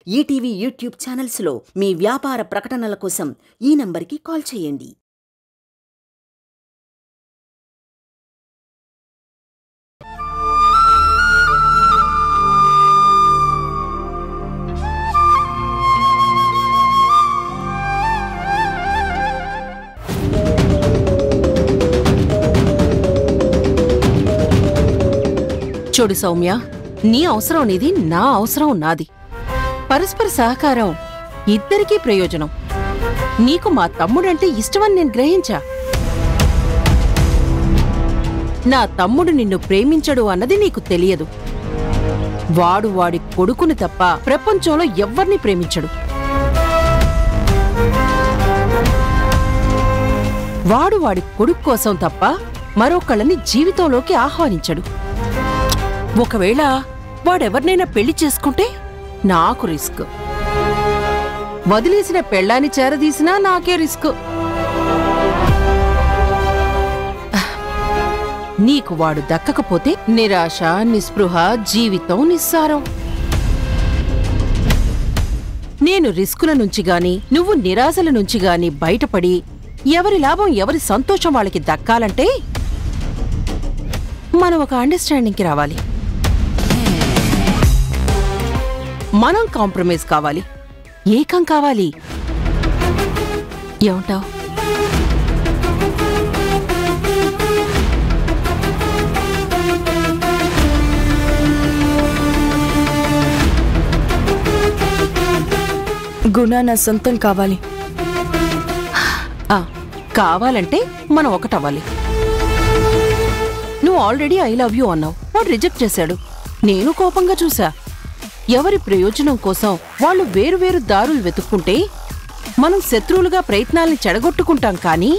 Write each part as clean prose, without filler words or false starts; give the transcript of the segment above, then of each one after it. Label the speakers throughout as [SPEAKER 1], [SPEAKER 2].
[SPEAKER 1] ETV YouTube ఛానల్స్లో మీ వ్యాపార ప్రకటనల కోసం ఈ నంబర్కి కాల్ చేయండి.
[SPEAKER 2] చూడు సౌమ్య, నీ అవసరం నీది, నా అవసరం నాది. పరస్పర సహకారం ఇద్దరికీ ప్రయోజనం. నీకు మా తమ్ముడంటే ఇష్టమని నేను గ్రహించా. నా తమ్ముడు నిన్ను ప్రేమించడు అన్నది నీకు తెలియదు. వాడు వాడి కొడుకుని తప్ప ప్రపంచంలో ఎవ్వర్నీ ప్రేమించడు. వాడు వాడి కొడుకు కోసం తప్ప మరొకళ్ళని జీవితంలోకి ఆహ్వానించడు. ఒకవేళ వాడెవర్నైనా పెళ్లి చేసుకుంటే నాకు రిస్క్. వదిలేసిన పెళ్ళాన్ని చేరదీసినా నాకే రిస్క్. నీకు వాడు దక్కకపోతే నిరాశ, నిస్పృహ, జీవితం నిస్సారం. నేను రిస్కుల నుంచి గాని, నువ్వు నిరాశల నుంచి గాని బయటపడి ఎవరి లాభం, ఎవరి సంతోషం వాళ్ళకి దక్కాలంటే మనం ఒక అండర్స్టాండింగ్కి రావాలి. మనం కాంప్రమైజ్ కావాలి, ఏకం కావాలి. ఏమంటావ్?
[SPEAKER 3] గుణ నా సొంతం కావాలి.
[SPEAKER 2] కావాలంటే మనం ఒకటవ్వాలి. నువ్వు ఆల్రెడీ ఐ లవ్ యూ అన్నావు, వాడు రిజెక్ట్ చేశాడు. నేను కోపంగా చూసా. ఎవరి ప్రయోజనం కోసం వాళ్ళు వేరువేరు దారులు వెతుక్కుంటే మనం శత్రువులుగా ప్రయత్నాల్ని చెడగొట్టుకుంటాం, కానీ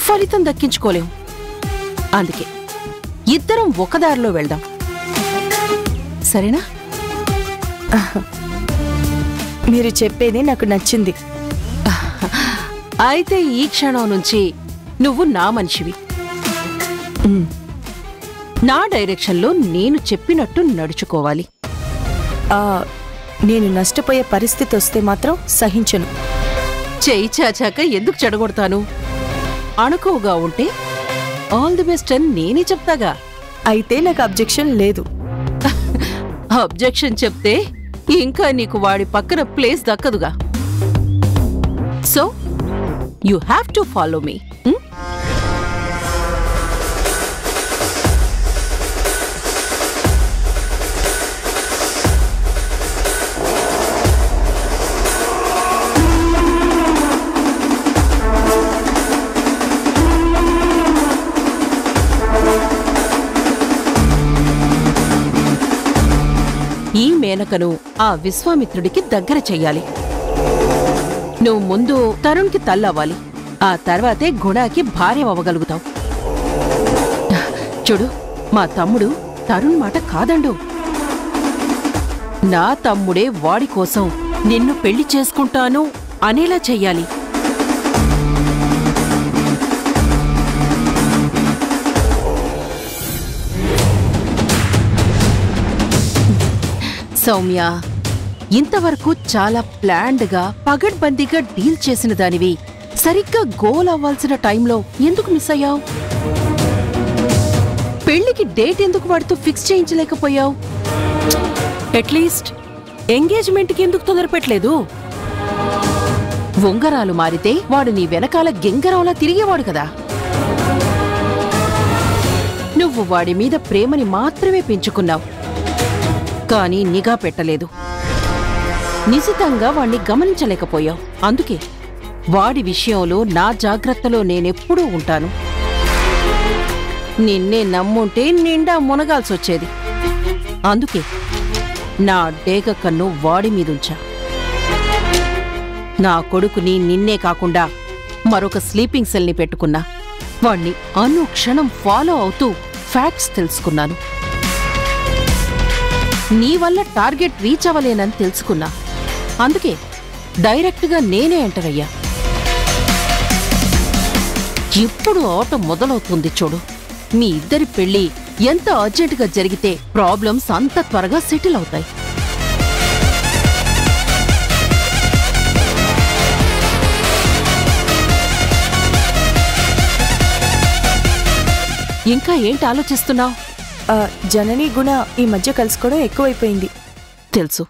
[SPEAKER 2] ఫలితం దక్కించుకోలేం. అందుకే ఇద్దరం ఒక దారిలో వెళ్దాం, సరేనా?
[SPEAKER 3] మీరు చెప్పేది నాకు నచ్చింది.
[SPEAKER 2] అయితే ఈ క్షణం నుంచి నువ్వు నా మనిషివి. నా డైరెక్షన్లో నేను చెప్పినట్టు నడుచుకోవాలి.
[SPEAKER 3] నేను నష్టపోయే పరిస్థితి వస్తే మాత్రం సహించను.
[SPEAKER 2] చెయ్యి చాచాక ఎందుకు చెడగొడతాను? అణుకువగా ఉంటే ఆల్ ది బెస్ట్ అని నేనే చెప్తాగా.
[SPEAKER 3] అయితే నాకు అబ్జెక్షన్ లేదు.
[SPEAKER 2] అబ్జెక్షన్ చెప్తే ఇంకా నీకు వాడి పక్కన ప్లేస్ దక్కదుగా. So you have to follow me. ఈ మేనకను ఆ విశ్వామిత్రుడికి దగ్గర చెయ్యాలి. నువ్వు ముందు తరుణ్కి తల్లవ్వాలి, ఆ తర్వాతే గుణాకి భార్య అవ్వగలుగుతావు. చూడు, మా తమ్ముడు తరుణ్ మాట కాదండు. నా తమ్ముడే వాడి కోసం నిన్ను పెళ్లి చేసుకుంటాను అనేలా చెయ్యాలి. సౌమ్య, ఇంతవరకు చాలా ప్లాన్డ్గా పగడ్బందీగా డీల్ చేసిన దానివి సరిగ్గా గోల్ అవ్వాల్సిన టైంలో ఎందుకు మిస్ అయ్యావు? పెళ్లికి డేట్ ఎందుకు వాడితో ఫిక్స్ చేయించలేకపోయావు? అట్లీస్ట్ ఎంగేజ్మెంట్కి ఎందుకు తొందరపెట్టలేదు? ఉంగరాలు మారితే వాడు నీ వెనకాల గెంగరంలా తిరిగేవాడు కదా. నువ్వు వాడి మీద ప్రేమని మాత్రమే పెంచుకున్నావు, కానీ నిఘా పెట్టలేదు. నిశితంగా వాణ్ణి గమనించలేకపోయావు. అందుకే వాడి విషయంలో నా జాగ్రత్తలో నేనెప్పుడూ ఉంటాను. నిన్నే నమ్ముంటే నిండా మునగాల్సొచ్చేది. అందుకే నా డేగ కన్ను వాడి మీదుంచా. నా కొడుకుని నిన్నే కాకుండా మరొక స్లీపింగ్ సెల్ని పెట్టుకున్నా. వాణ్ణి అనుక్షణం ఫాలో అవుతూ ఫ్యాక్ట్స్ తెలుసుకున్నాను. నీ వల్ల టార్గెట్ రీచ్ అవ్వలేనని తెలుసుకున్నా. అందుకే డైరెక్ట్గా నేనే ఎంటర్ అయ్యా. ఇప్పుడు ఆట మొదలవుతుంది చూడు. మీ ఇద్దరి పెళ్లి ఎంత అర్జెంటుగా జరిగితే ప్రాబ్లమ్స్ అంత త్వరగా సెటిల్ అవుతాయి. ఇంకా ఏంటి ఆలోచిస్తున్నావు?
[SPEAKER 3] జనని గుణ ఈ మధ్య కలుసుకోవడం ఎక్కువైపోయింది.
[SPEAKER 2] తెలుసు.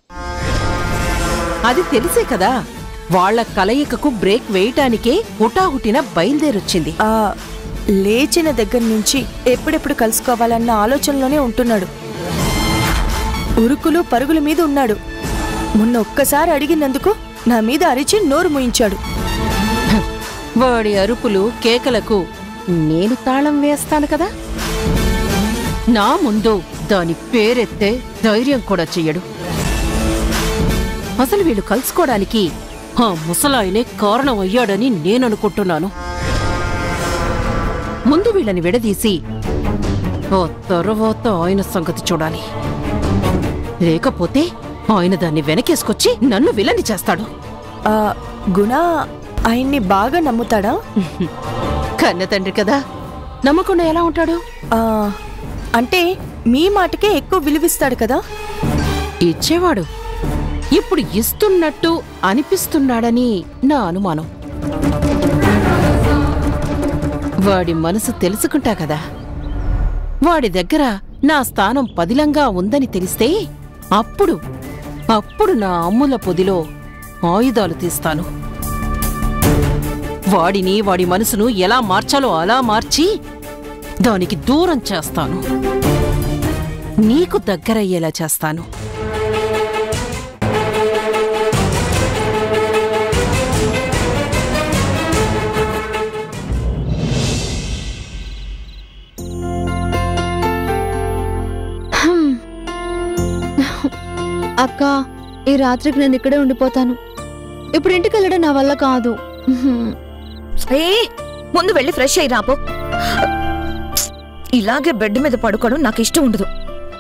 [SPEAKER 2] అది తెలిసే కదా వాళ్ల కలయికకు బ్రేక్ వేయటానికే హుటాహుటిన బయలుదేరొచ్చింది.
[SPEAKER 3] లేచిన దగ్గర నుంచి ఎప్పుడెప్పుడు కలుసుకోవాలన్న ఆలోచనలోనే ఉంటున్నాడు. ఉరుకులు పరుగుల మీద ఉన్నాడు. మొన్న ఒక్కసారి అడిగినందుకు నా మీద అరిచి నోరు మూయించాడు.
[SPEAKER 2] వాడి అరుపులు కేకలకు నేను తాళం వేస్తాను కదా. నా ముందు దాని పేరెత్తే ధైర్యం కూడా చెయ్యడు. అసలు వీళ్ళు కలుసుకోవడానికి ఆ ముసలాయనే కారణం అయ్యాడని నేననుకుంటున్నాను. ముందు వీళ్ళని విడదీసి ఆ తర్వాత ఆయన సంగతి చూడాలి. లేకపోతే ఆయన దాన్ని వెనకేసుకొచ్చి నన్ను విలని చేస్తాడు.
[SPEAKER 3] గుణ ఆయన్ని బాగా నమ్ముతాడా?
[SPEAKER 2] కన్న తండ్రి కదా, నమ్మకుండా ఎలా ఉంటాడు?
[SPEAKER 3] అంటే మీ మాటకే ఎక్కువ విలువిస్తాడు కదా.
[SPEAKER 2] ఇచ్చేవాడు ఇప్పుడు ఇస్తున్నట్టు అనిపిస్తున్నాడని నా అనుమానం. వాడి మనసు తెలుసుకుంటా కదా. వాడి దగ్గర నా స్థానం పదిలంగా ఉందని తెలిస్తే అప్పుడు నా అమ్ముల పొదిలో ఆయుధాలు తీస్తాను. వాడిని వాడి మనసును ఎలా మార్చాలో అలా మార్చి దానికి దూరం చేస్తాను. నీకు దగ్గరయ్యేలా చేస్తాను.
[SPEAKER 4] అక్క, ఈ రాత్రికి నేను ఇక్కడే ఉండిపోతాను. ఇప్పుడు ఇంటికి వెళ్ళడం నా వల్ల కాదు.
[SPEAKER 5] ముందు వెళ్ళి ఫ్రెష్ అయ్యి రాపో. ఇలాగే బెడ్ మీద పడుకోవడం నాకు ఇష్టం ఉండదు.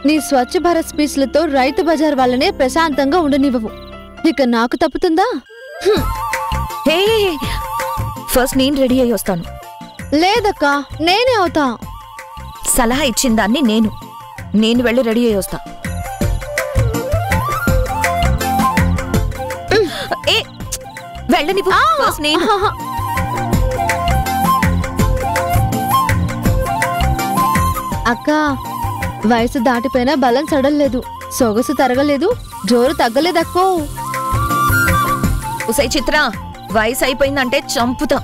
[SPEAKER 4] నీ స్వచ్ఛ భారత్ స్పీచ్లతో రైతు బజార్ వాళ్ళనే ప్రశాంతంగా ఉండనివ్వవు. ఇక నాకు తప్పుతుందా?
[SPEAKER 5] ఫస్ట్ నేను రెడీ అయ్యి వస్తాను.
[SPEAKER 4] లేదక్కా, నేనే అవుతా.
[SPEAKER 5] సలహా ఇచ్చిన దాన్ని నేను వెళ్ళి రెడీ అయ్యి వస్తా. వెళ్ళనివ్వు. నేను
[SPEAKER 4] అక్క, వయసు దాటిపోయినా బలం సడలేదు, సొగసు తరగలేదు, జోరు తగ్గలేదక్కో.
[SPEAKER 5] ఉసై చిత్ర, వయసు అయిపోయిందంటే చంపుతా.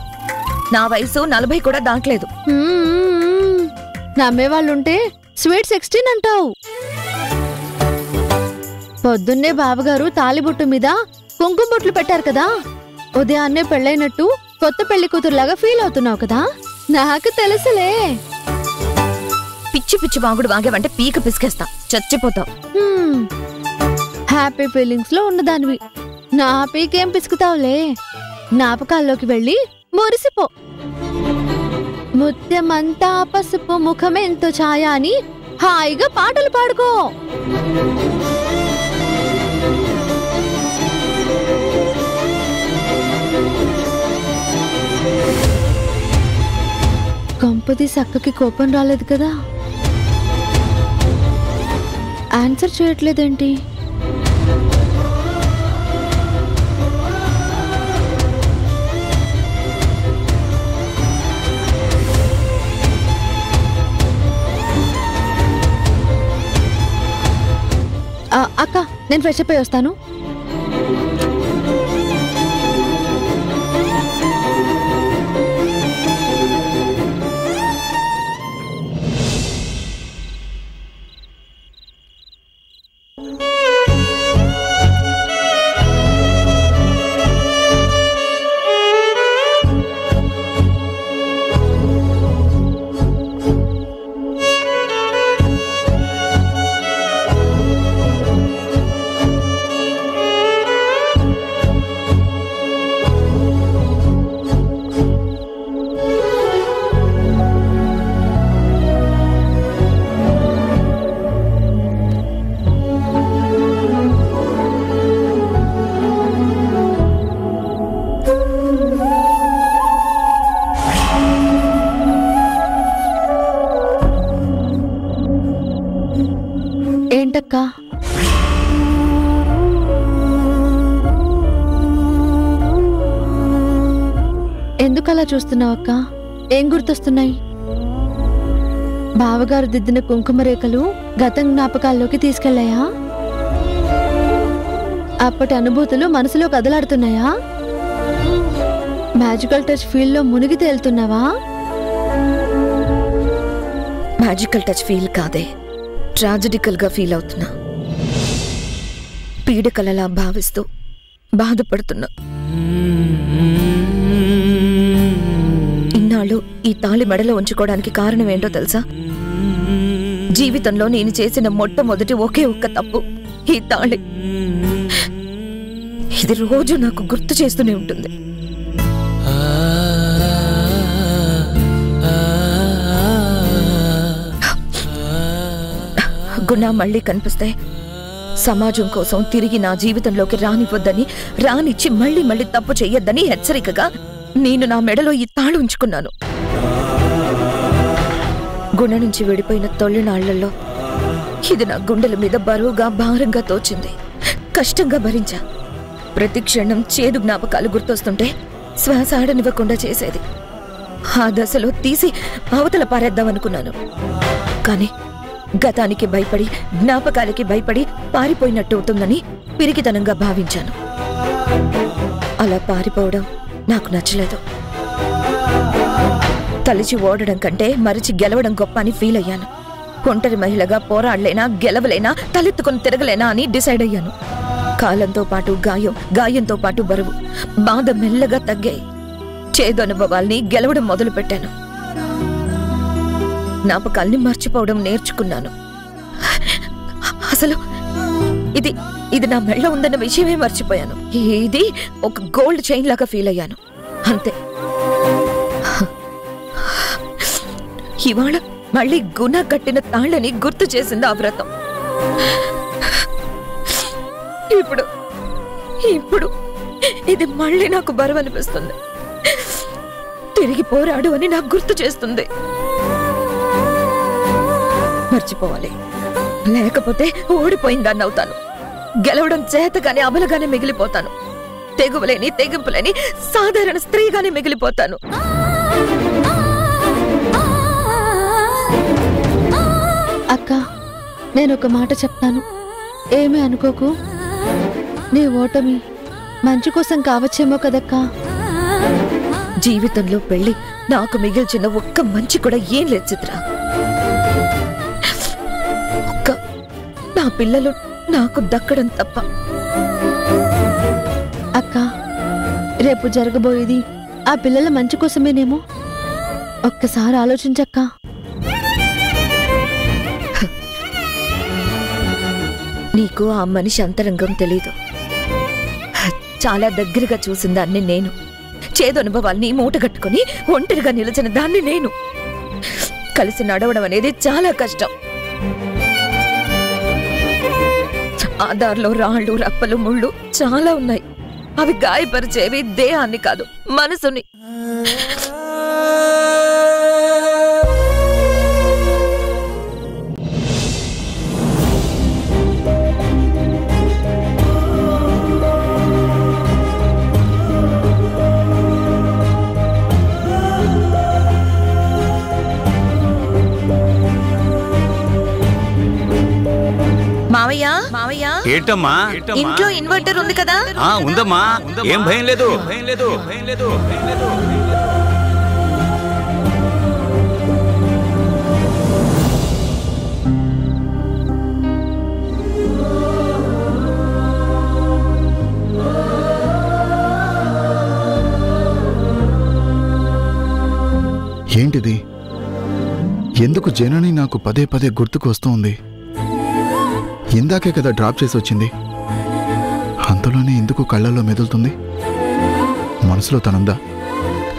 [SPEAKER 5] నా వయసు 40 కూడా దాటలేదు.
[SPEAKER 4] నమ్మేవాళ్ళుంటే స్వీట్ 16 అంటావు. పొద్దున్నే బావగారు తాలిబొట్టు మీద కుంకుమ బొట్లు పెట్టారు కదా. ఉదయాన్నే పెళ్ళైనట్టు కొత్త పెళ్లి కూతురులాగా ఫీల్ అవుతున్నావు కదా. నాకు తెలుసులే.
[SPEAKER 5] పిచ్చి పిచ్చి బాగుడు వాగేవంటే పీక పిసికేస్తా, చచ్చిపోతావు.
[SPEAKER 4] హ్యాపీ ఫీలింగ్స్ లో ఉన్నదానివి. నా పీకేం పిసుకుతావులే. జ్ఞాపకాల్లోకి వెళ్ళి మురిసిపో. ముత్యమంతా పసుపు ముఖమెంతో ఛాయ అని హాయిగా పాటలు పాడుకో. కంపది సక్కకి కోపం రాలేదు కదా. ఆన్సర్ చేయట్లేదేంటి? అక్క, నేను ఫ్రెష్ అప్ అయి వస్తాను. ఏంటక్కా? ఎందుకలా చూస్తున్నావు అక్క? ఏం గుర్తొస్తున్నాయి? బావగారు దిద్దిన కుంకుమ రేఖలు గతం జ్ఞాపకాల్లోకి తీసుకెళ్లాయా? అప్పటి అనుభూతులు మనసులో కదలాడుతున్నాయా? మ్యాజికల్ టచ్ ఫీల్డ్ లో మునిగి తేలుతున్నావా?
[SPEAKER 5] మ్యాజికల్ టచ్ ఫీల్ కాదే, ట్రాజడికల్ గా ఫీల్ అవుతున్నా. పీడకలలా భావిస్తూ బాధపడుతున్నా. ఇన్నాళ్ళు ఈ తాళి మెడలో ఉంచుకోవడానికి కారణం ఏంటో తెలుసా? జీవితంలో నేను చేసిన మొట్టమొదటి ఒకే ఒక్క తప్పు ఈ తాళి. ఇది రోజు నాకు గుర్తు చేస్తూనే ఉంటుంది. గుణ మళ్ళీ కనిపిస్తే సమాజం కోసం తిరిగి నా జీవితంలోకి రానివ్వద్దని, రానిచ్చి మళ్ళీ మళ్ళీ తప్పు చెయ్యొద్దని హెచ్చరికగా నేను నా మెడలో ఈ తాళి ఉంచుకున్నాను. గుణ నుంచి విడిపోయిన తొలినాళ్లలో ఇది నా గుండెల మీద బరువుగా భారంగా తోచింది. కష్టంగా భరించా. ప్రతి క్షణం చేదు జ్ఞాపకాలు గుర్తొస్తుంటే శ్వాస ఆడనివ్వకుండా చేసేది. ఆ దశలో తీసి అవతల పారేద్దామనుకున్నాను. కానీ గతానికి భయపడి, జ్ఞాపకాలకి భయపడి పారిపోయినట్టు అవుతుందని పిరికితనంగా భావించాను. అలా పారిపోవడం నాకు నచ్చలేదు. తలిచి ఓడడం కంటే మరిచి గెలవడం గొప్ప అని ఫీల్ అయ్యాను. ఒంటరి మహిళగా పోరాడలేనా, గెలవలేనా, తలెత్తుకొని తిరగలేనా అని డిసైడ్ అయ్యాను. కాలంతో పాటు గాయంతో పాటు బరువు, బాధ మెల్లగా తగ్గాయి. చేదు అనుభవాల్ని గెలవడం మొదలుపెట్టాను. జ్ఞాపకాల్ని మర్చిపోవడం నేర్చుకున్నాను. అసలు ఇది నా మెళ్ళ ఉందన్న విషయమే మర్చిపోయాను. ఇది ఒక గోల్డ్ చైన్ లాగా ఫీల్ అయ్యాను. అంతే. ఇవాళ మళ్ళీ గుణ కట్టిన తాళ్ళని గుర్తు చేసింది ఆ వ్రతం. ఇప్పుడు ఇది మళ్ళీ నాకు బరువు అనిపిస్తుంది. తిరిగి పోరాడు అని నాకు గుర్తు చేస్తుంది. మర్చిపోవాలి, లేకపోతే ఓడిపోయిందాన్ని అవుతాను. గెలవడం చేతగానే అబలగానే మిగిలిపోతాను. తెగువలేని, తెగింపులేని సాధారణ స్త్రీగానే మిగిలిపోతాను.
[SPEAKER 4] అక్క, నేనొక మాట చెప్తాను, ఏమీ అనుకోకు. నీ ఓటమి మంచి కోసం కావచ్చేమో కదక్కా.
[SPEAKER 5] జీవితంలో పెళ్లి నాకు మిగిల్చిన ఒక్క మంచి కూడా ఏం లేదు చిత్రా. నా పిల్లలు నాకు దక్కడం తప్ప.
[SPEAKER 4] అక్క, రేపు జరగబోయేది ఆ పిల్లల మంచి కోసమేనేమో. ఒక్కసారి ఆలోచించక్క.
[SPEAKER 5] నీకు ఆ మనిషి అంతరంగం తెలీదు. చాలా దగ్గరగా చూసిన దాన్ని నేను. చేదు అనుభవాల్ని మూటగట్టుకుని ఒంటరిగా నిలిచిన దాన్ని నేను. కలిసి నడవడం అనేది చాలా కష్టం. ఆ దారిలో రాళ్ళు, రప్పలు, ముళ్ళు చాలా ఉన్నాయి. అవి గాయపరిచేవి దేహాన్ని కాదు, మనసుని. మావయ్య,
[SPEAKER 6] ఏంటమ్మా?
[SPEAKER 5] ఇంట్లో ఇన్వర్టర్ ఉంది కదా?
[SPEAKER 6] ఉందమ్మా, ఏం భయం లేదు.
[SPEAKER 7] ఏంటిది? ఎందుకు జనని నాకు పదే పదే గుర్తుకు వస్తుంది? ఇందాకే కదా డ్రాప్ చేసి వచ్చింది. అంతలోనే ఎందుకు కళ్ళల్లో మెదులుతుంది? మనసులో తనుందా?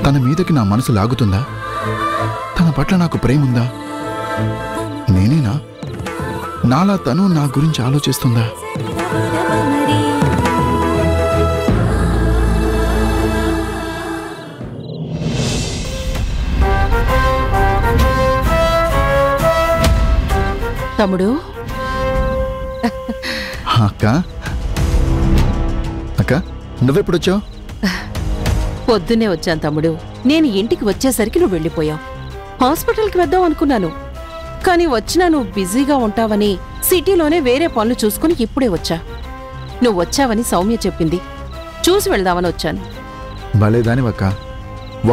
[SPEAKER 7] తన మీదకి నా మనసు లాగుతుందా? తన పట్ల నాకు ప్రేమ ఉందా? నేనేనా? నాలా తను నా గురించి ఆలోచిస్తుందా?
[SPEAKER 2] తమ్ముడు,
[SPEAKER 7] అక్క నువ్వెప్పుడొచ్చావు?
[SPEAKER 2] పొద్దున్నే వచ్చాను తమ్ముడు. నేను ఇంటికి వచ్చేసరికి నువ్వు వెళ్ళిపోయావు. హాస్పిటల్కి వెద్దాం అనుకున్నాను, కానీ వచ్చినా నువ్వు బిజీగా ఉంటావని సిటీలోనే వేరే పనులు చూసుకుని ఇప్పుడే వచ్చా. నువ్వు వచ్చావని సౌమ్య చెప్పింది. చూసి వెళ్దామని వచ్చాను.
[SPEAKER 7] భలేదానివక్క,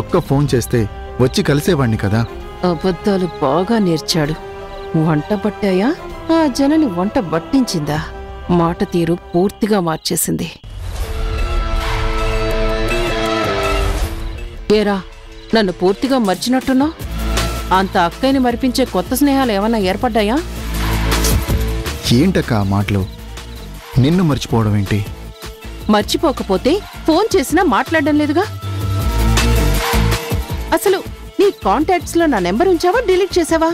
[SPEAKER 7] ఒక్క ఫోన్ చేస్తే వచ్చి కలిసేవాణ్ణి కదా.
[SPEAKER 2] అబద్ధాలు బాగా నేర్చాడు. వంట పట్టాయా? ఆ జనని వంట బట్టించిందా? మాట తీరు పూర్తిగా మార్చేసింది. ఏరా, నన్ను పూర్తిగా మర్చినట్టున్నావు? అంత అక్కయ్యని మరిపించే కొత్త స్నేహాలు ఏమన్నా ఏర్పడ్డాయా?
[SPEAKER 7] ఏంటక్క ఆ మాటలు? నిన్ను మర్చిపోవడం ఏంటి?
[SPEAKER 2] మర్చిపోకపోతే ఫోన్ చేసినా మాట్లాడడం లేదుగా. అసలు నీ కాంటాక్ట్స్ లో నా నెంబర్ ఉంచావా, డిలీట్ చేసావా?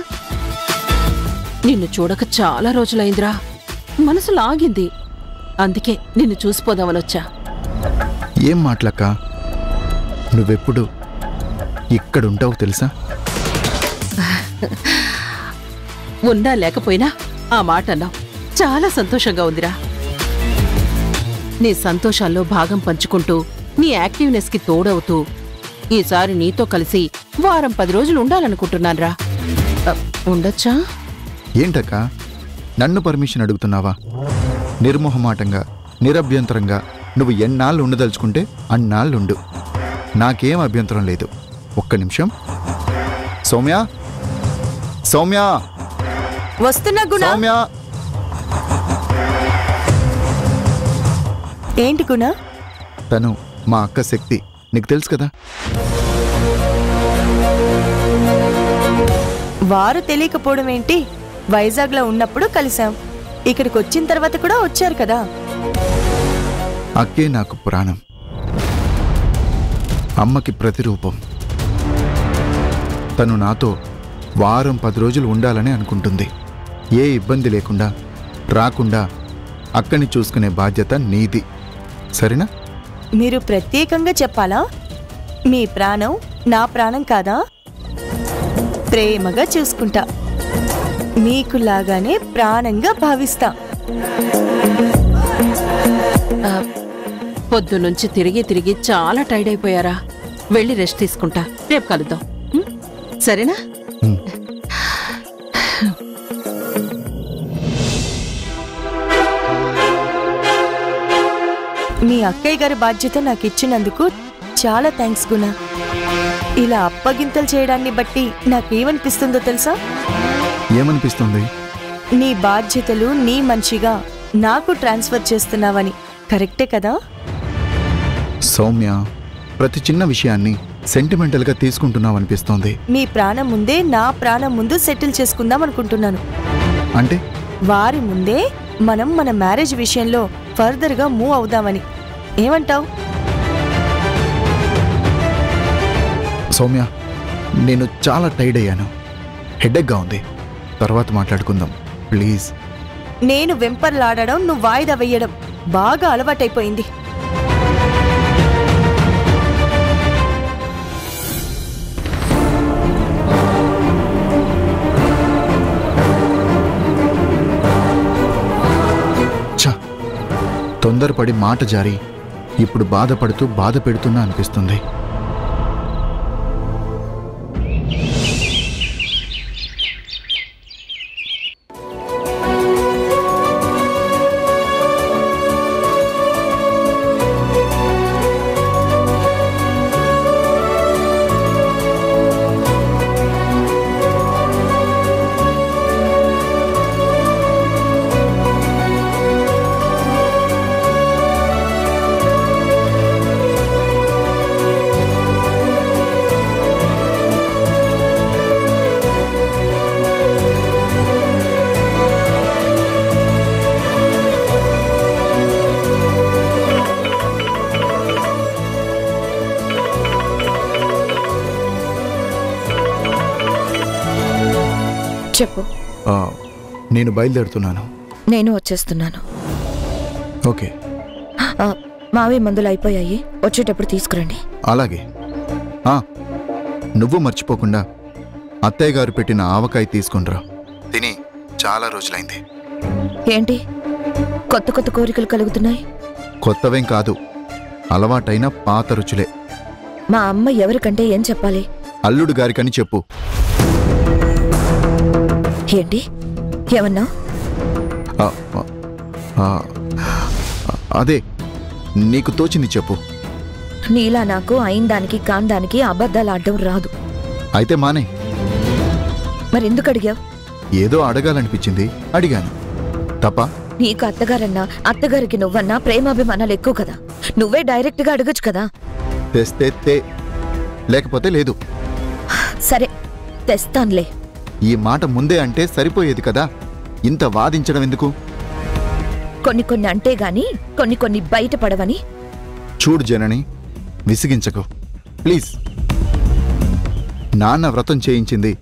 [SPEAKER 2] నిన్ను చూడక చాలా రోజులైందిరా. మనసు లాగింది. అందుకే నిన్ను చూసిపోదామనొచ్చా.
[SPEAKER 7] ఏం మాటలక్క? నువ్వెప్పుడు ఇక్కడుంటావు తెలుసా?
[SPEAKER 2] ఉన్నా లేకపోయినా ఆ మాట అన్నావు. చాలా సంతోషంగా ఉందిరా. నీ సంతోషాల్లో భాగం పంచుకుంటూ, నీ యాక్టివ్నెస్ కి తోడవుతూ ఈసారి నీతో కలిసి వారం 10 రోజులు ఉండాలనుకుంటున్నాన్రా. ఉండొచ్చా?
[SPEAKER 7] ఏంటక్క నన్ను పర్మిషన్ అడుగుతున్నావా? నిర్మోహమాటంగా, నిరభ్యంతరంగా నువ్వు ఎన్నాళ్ళు ఉండదలుచుకుంటే అన్నాళ్ళుండు. నాకేం అభ్యంతరం లేదు. ఒక్క నిమిషం. సౌమ్య, సౌమ్య,
[SPEAKER 3] వస్తున్నా గుణ.
[SPEAKER 7] సౌమ్య.
[SPEAKER 3] ఏంటి గుణ?
[SPEAKER 7] తను మా అక్క శక్తి, నీకు తెలుసు కదా.
[SPEAKER 3] వారు తెలియకపోవడం ఏంటి? వైజాగ్లో ఉన్నప్పుడు కలిసాం. ఇక్కడికి వచ్చిన తర్వాత కూడా వచ్చారు కదా.
[SPEAKER 7] అక్కే నాకు ప్రాణం, అమ్మకి ప్రతిరూపం. తను నాతో వారం 10 రోజులు ఉండాలని అనుకుంటుంది. ఏ ఇబ్బంది లేకుండా, రాకుండా అక్కని చూసుకునే బాధ్యత నీది. సరేనా?
[SPEAKER 3] మీరు ప్రత్యేకంగా చెప్పాలా? మీ ప్రాణం నా ప్రాణం కాదా? ప్రేమగా చూసుకుంటా, మీకులాగానే ప్రాణంగా భావిస్తా.
[SPEAKER 2] పొద్దునుంచి తిరిగి తిరిగి చాలా టైర్డ్ అయిపోయారా? వెళ్ళి రెస్ట్ తీసుకుంటా. రేపు కలుద్దాం, సరేనా?
[SPEAKER 3] మీ అక్కయ్య గారి బాధ్యత నాకు ఇచ్చినందుకు చాలా థ్యాంక్స్ గుణ. ఇలా అప్పగింతలు చేయడాన్ని బట్టి నాకేమనిపిస్తుందో తెలుసా?
[SPEAKER 7] ఏమనిపిస్తుంది?
[SPEAKER 3] నీ బాధ్యతలు నీ మనిషిగా నాకు ట్రాన్స్ఫర్ చేస్తున్నావని. కరెక్టే కదా?
[SPEAKER 7] సౌమ్య, ప్రతి చిన్న విషయాన్ని సెంటిమెంటల్గా తీసుకుంటున్నావనిపిస్తోంది.
[SPEAKER 3] మీ ప్రాణం ముందే నా ప్రాణం ముందు సెటిల్ చేసుకుందాం అనుకుంటున్నాను.
[SPEAKER 7] అంటే?
[SPEAKER 3] వారి ముందే మనం మన మ్యారేజ్ విషయంలో ఫర్దర్గా మూవ్ అవుదామని. ఏమంటావ్?
[SPEAKER 7] సౌమ్య, నేను చాలా టైర్డ్ అయ్యాను. హెడేక్గా ఉంది. తర్వాత మాట్లాడుకుందాం ప్లీజ్.
[SPEAKER 3] నేను వెంపర్లాడడం, నువ్వు వాయిదా వెయ్యడం బాగా అలవాటైపోయింది.
[SPEAKER 7] తొందరపడి మాట జారి ఇప్పుడు బాధపడుతూ బాధ పెడుతున్నా అనిపిస్తుంది.
[SPEAKER 5] చెప్పు.
[SPEAKER 7] నేను బయలుదేరుతున్నాను.
[SPEAKER 5] నేను వచ్చేస్తున్నాను.
[SPEAKER 7] ఓకే.
[SPEAKER 5] మావే మందులు అయిపోయాయి, వచ్చేటప్పుడు తీసుకురండి.
[SPEAKER 7] అలాగే. నువ్వు మర్చిపోకుండా అత్తయ్య గారు పెట్టిన ఆవకాయ తీసుకునిరా. తిని చాలా రోజులైంది.
[SPEAKER 5] ఏంటి కొత్త కొత్త కోరికలు కలుగుతున్నాయి?
[SPEAKER 7] కొత్తవేం కాదు, అలవాటైన పాత రుచులే.
[SPEAKER 5] మా అమ్మ ఎవరికంటే ఏం చెప్పాలి?
[SPEAKER 7] అల్లుడు గారికని చెప్పు.
[SPEAKER 5] ఏంటి ఏమన్నా?
[SPEAKER 7] ఆ, ఆ, అదే నీకు తోచింది చెప్పు.
[SPEAKER 5] నీలా నాకు అయిందానికి కాందానికి అబద్ధాలు ఆడడం రాదు.
[SPEAKER 7] అయితే మానే.
[SPEAKER 5] మరెందుకు అడిగావు?
[SPEAKER 7] ఏదో అడగాలనిపించింది, అడిగాను. తప్ప?
[SPEAKER 5] నీకు అత్తగారన్నా అత్తగారికి నువ్వన్నా ప్రేమాభిమానాలు ఎక్కువ కదా. నువ్వే డైరెక్ట్ గా అడగచ్చు కదా.
[SPEAKER 7] తెస్తే లేకపోతే లేదు.
[SPEAKER 5] సరే తెస్తాన్లే.
[SPEAKER 7] ఈ మాట ముందే అంటే సరిపోయేది కదా, ఇంత వాదించడం ఎందుకు?
[SPEAKER 5] కొన్ని కొన్ని అంటే గాని కొన్ని బయటపడవని.
[SPEAKER 7] చూడు జనని, విసిగించకు ప్లీజ్. నాన్న వ్రతం చేయించింది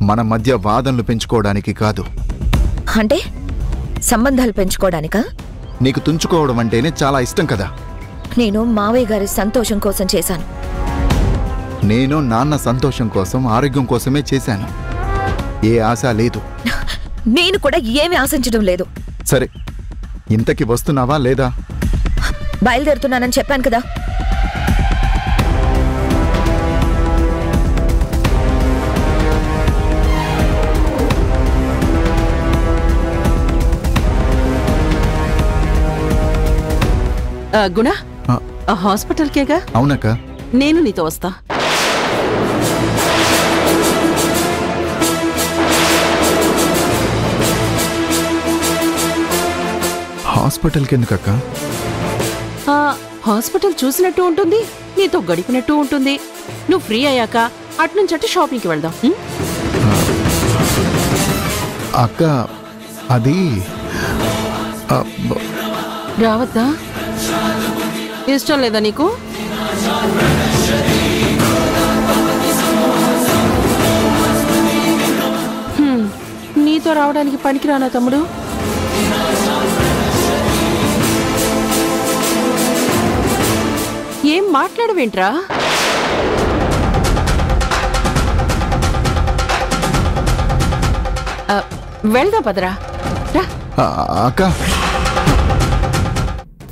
[SPEAKER 7] మన మధ్య వాదనలు పెంచుకోవడానికి కాదు.
[SPEAKER 5] అంటే సంబంధాలు పెంచుకోవడానికా?
[SPEAKER 7] నీకు తుంచుకోవడం అంటేనే చాలా ఇష్టం కదా.
[SPEAKER 5] నేను మావయ్య గారి సంతోషం కోసం చేశాను.
[SPEAKER 7] నేను నాన్న సంతోషం కోసం, ఆరోగ్యం కోసమే చేశాను. ఏ ఆశ లేదు.
[SPEAKER 5] నేను కూడా ఏమీ ఆశించడం లేదు.
[SPEAKER 7] సరే, ఇంతకి వస్తున్నావా లేదా?
[SPEAKER 5] బయలుదేరుతున్నానని చెప్పాను కదా.
[SPEAKER 2] గుణ,
[SPEAKER 7] ఆ,
[SPEAKER 2] హాస్పిటల్కేగా?
[SPEAKER 7] అవునక్క.
[SPEAKER 2] నేను నీతో వస్తా.
[SPEAKER 7] హాస్పిటల్కి ఎందుకక్క?
[SPEAKER 2] హాస్పిటల్ చూసినట్టు ఉంటుంది, నీతో గడిపినట్టు ఉంటుంది. నువ్వు ఫ్రీ అయ్యాక అట్నుంచట్టు షాపింగ్కి వెళ్దాం.
[SPEAKER 7] అక్క అది
[SPEAKER 2] రావద్దా? ఇష్టం లేదా నీకు? నీతో రావడానికి పనికిరానా తమ్ముడు? ఏం మాట్లాడవేంట్రా? వెళ్దాం పదరా. రా.
[SPEAKER 7] అక్క,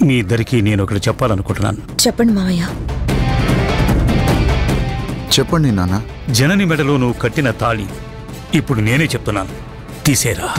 [SPEAKER 8] మీ ఇద్దరికి నేను ఒకటి చెప్పాలనుకుంటున్నాను.
[SPEAKER 5] చెప్పండి మావయ్య.
[SPEAKER 7] చెప్పండి నాన్న.
[SPEAKER 8] జనని మెడలో నువ్వు కట్టిన తాళి ఇప్పుడు నేనే చెప్తున్నాను, తీసేరా.